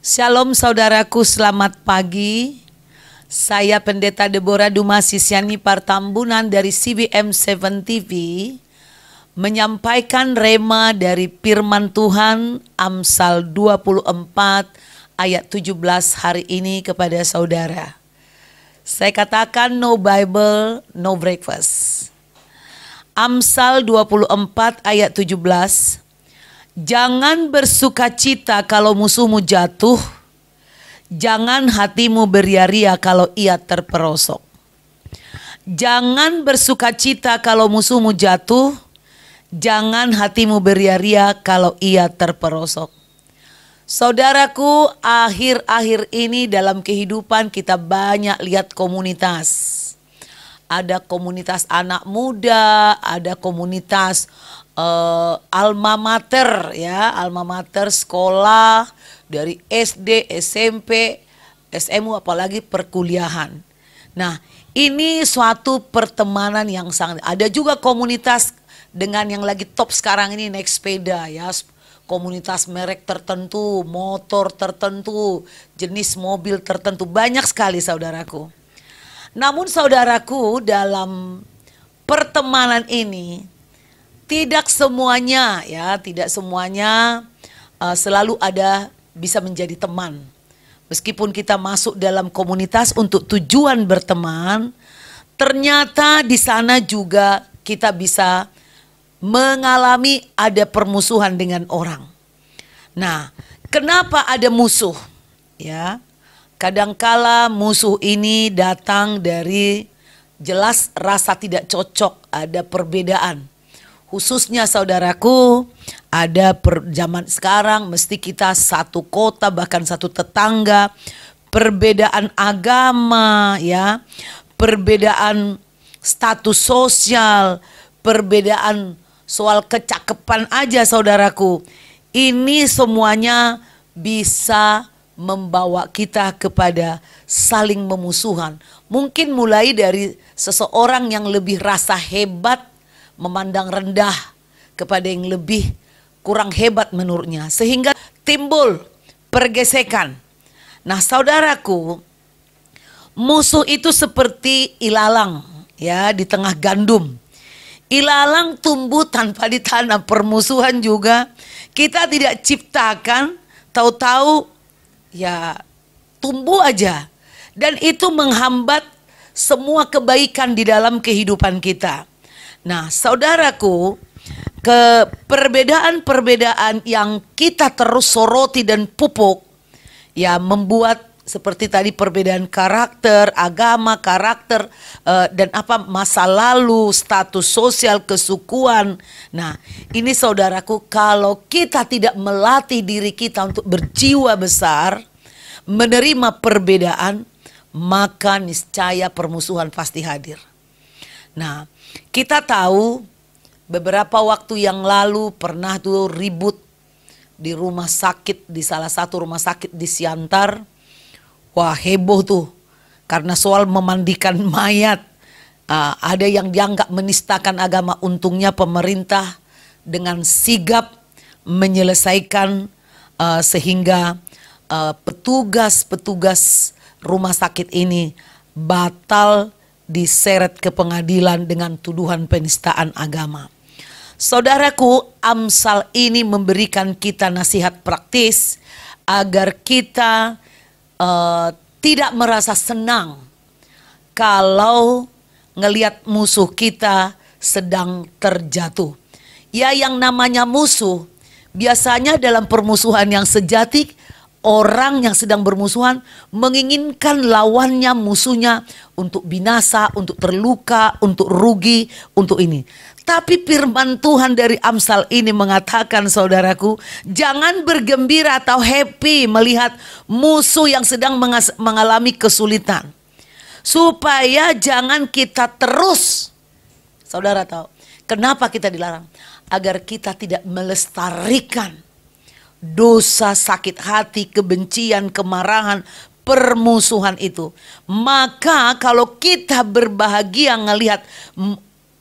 Shalom saudaraku, selamat pagi. Saya Pendeta Deborah Dumasisyani Partambunan dari CBM 7 TV menyampaikan rema dari firman Tuhan Amsal 24 ayat 17 hari ini kepada saudara. Saya katakan no Bible, no breakfast. Amsal 24 ayat 17. Jangan bersukacita kalau musuhmu jatuh, jangan hatimu beria-ria kalau ia terperosok. Jangan bersukacita kalau musuhmu jatuh, jangan hatimu beria-ria kalau ia terperosok. Saudaraku, akhir-akhir ini dalam kehidupan kita banyak lihat komunitas. Ada komunitas anak muda, ada komunitas alma mater, ya, alma mater sekolah dari SD, SMP, SMU, apalagi perkuliahan. Nah, ini suatu pertemanan yang sangat. Ada juga komunitas dengan yang lagi top sekarang ini naik sepeda, ya, komunitas merek tertentu, motor tertentu, jenis mobil tertentu, banyak sekali saudaraku. Namun saudaraku, dalam pertemanan ini tidak semuanya, ya, tidak semuanya selalu ada bisa menjadi teman. Meskipun kita masuk dalam komunitas untuk tujuan berteman, ternyata di sana juga kita bisa mengalami ada permusuhan dengan orang. Nah, kenapa ada musuh? Ya, kadangkala musuh ini datang dari jelas rasa tidak cocok, ada perbedaan. Khususnya saudaraku, ada zaman sekarang mesti kita satu kota bahkan satu tetangga, perbedaan agama, ya, perbedaan status sosial, perbedaan soal kecakapan aja saudaraku. Ini semuanya bisa membawa kita kepada saling memusuhan. Mungkin mulai dari seseorang yang lebih rasa hebat memandang rendah kepada yang lebih kurang hebat menurutnya, sehingga timbul pergesekan. Nah saudaraku, musuh itu seperti ilalang, ya, di tengah gandum. Ilalang tumbuh tanpa ditanam, permusuhan juga kita tidak ciptakan, tahu-tahu ya tumbuh aja, dan itu menghambat semua kebaikan di dalam kehidupan kita. Nah saudaraku, perbedaan-perbedaan yang kita terus soroti dan pupuk, ya, membuat seperti tadi perbedaan karakter, agama, karakter, dan masa lalu, status sosial, kesukuan. Nah ini saudaraku, kalau kita tidak melatih diri kita untuk berjiwa besar, menerima perbedaan, maka niscaya permusuhan pasti hadir. Nah, kita tahu beberapa waktu yang lalu pernah tuh ribut di rumah sakit, di salah satu rumah sakit di Siantar. Wah, heboh tuh karena soal memandikan mayat. Ada yang dianggap menistakan agama. Untungnya pemerintah dengan sigap menyelesaikan sehingga petugas-petugas rumah sakit ini batal diseret ke pengadilan dengan tuduhan penistaan agama. Saudaraku, Amsal ini memberikan kita nasihat praktis agar kita tidak merasa senang kalau ngelihat musuh kita sedang terjatuh. Ya, yang namanya musuh biasanya dalam permusuhan yang sejati, orang yang sedang bermusuhan menginginkan lawannya, musuhnya untuk binasa, untuk terluka, untuk rugi, untuk ini. Tapi firman Tuhan dari Amsal ini mengatakan saudaraku, jangan bergembira atau happy melihat musuh yang sedang mengalami kesulitan. Supaya jangan kita terus, saudara tahu kenapa kita dilarang? Agar kita tidak melestarikan dosa, sakit hati, kebencian, kemarahan, permusuhan itu. Maka kalau kita berbahagia ngelihat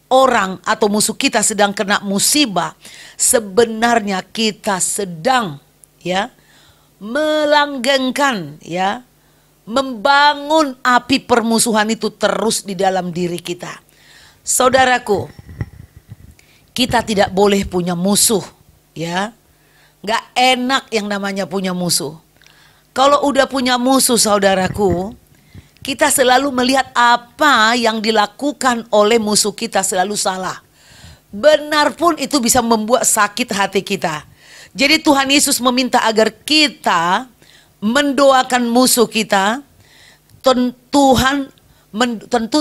orang atau musuh kita sedang kena musibah, sebenarnya kita sedang, ya, melanggengkan, ya, membangun api permusuhan itu terus di dalam diri kita. Saudaraku, kita tidak boleh punya musuh, ya. Gak enak yang namanya punya musuh. Kalau udah punya musuh, saudaraku, kita selalu melihat apa yang dilakukan oleh musuh kita selalu salah. Benar pun itu bisa membuat sakit hati kita. Jadi Tuhan Yesus meminta agar kita mendoakan musuh kita. Tentu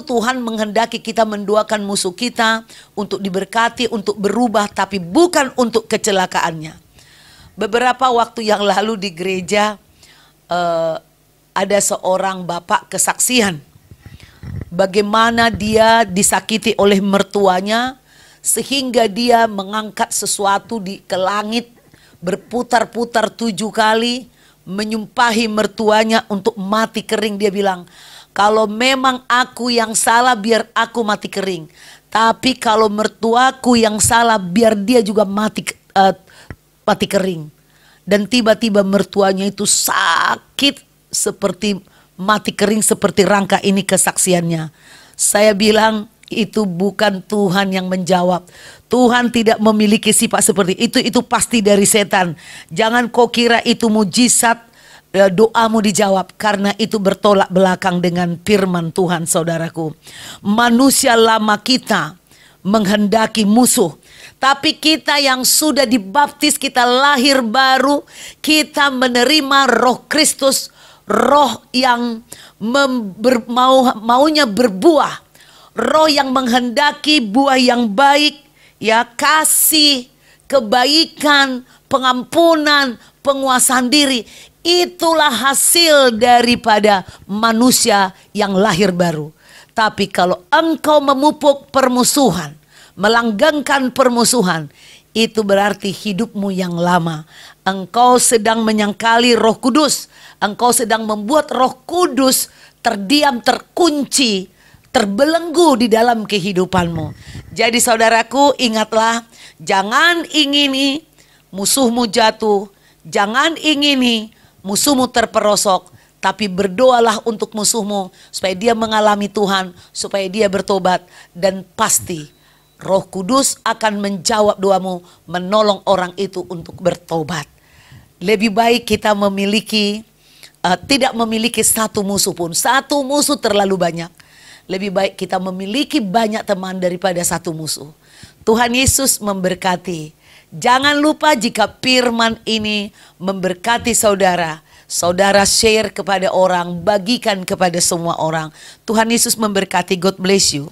Tuhan menghendaki kita mendoakan musuh kita untuk diberkati, untuk berubah, tapi bukan untuk kecelakaannya. Beberapa waktu yang lalu di gereja ada seorang bapak kesaksian bagaimana dia disakiti oleh mertuanya sehingga dia mengangkat sesuatu ke langit, berputar-putar 7 kali, menyumpahi mertuanya untuk mati kering. Dia bilang, kalau memang aku yang salah biar aku mati kering, tapi kalau mertuaku yang salah biar dia juga mati kering. Dan tiba-tiba mertuanya itu sakit seperti mati kering, seperti Rangka ini kesaksiannya. Saya bilang itu bukan Tuhan yang menjawab. Tuhan tidak memiliki sifat seperti itu. Itu pasti dari setan. Jangan kau kira itu mujizat, doamu dijawab, karena itu bertolak belakang dengan firman Tuhan, saudaraku. Manusia lama kita menghendaki musuh. Tapi kita yang sudah dibaptis, kita lahir baru, kita menerima Roh Kristus, roh yang maunya berbuah, roh yang menghendaki buah yang baik, ya, kasih, kebaikan, pengampunan, penguasaan diri. Itulah hasil daripada manusia yang lahir baru. Tapi kalau engkau memupuk permusuhan, melanggengkan permusuhan, itu berarti hidupmu yang lama. Engkau sedang menyangkali Roh Kudus. Engkau sedang membuat Roh Kudus terdiam, terkunci, terbelenggu di dalam kehidupanmu. Jadi saudaraku, ingatlah, jangan ingini musuhmu jatuh, jangan ingini musuhmu terperosok, tapi berdoalah untuk musuhmu supaya dia mengalami Tuhan, supaya dia bertobat, dan pasti Roh Kudus akan menjawab doamu, menolong orang itu untuk bertobat. Lebih baik kita tidak memiliki satu musuh pun. Satu musuh terlalu banyak. Lebih baik kita memiliki banyak teman daripada satu musuh. Tuhan Yesus memberkati. Jangan lupa jika firman ini memberkati saudara, saudara share kepada orang, bagikan kepada semua orang. Tuhan Yesus memberkati. God bless you.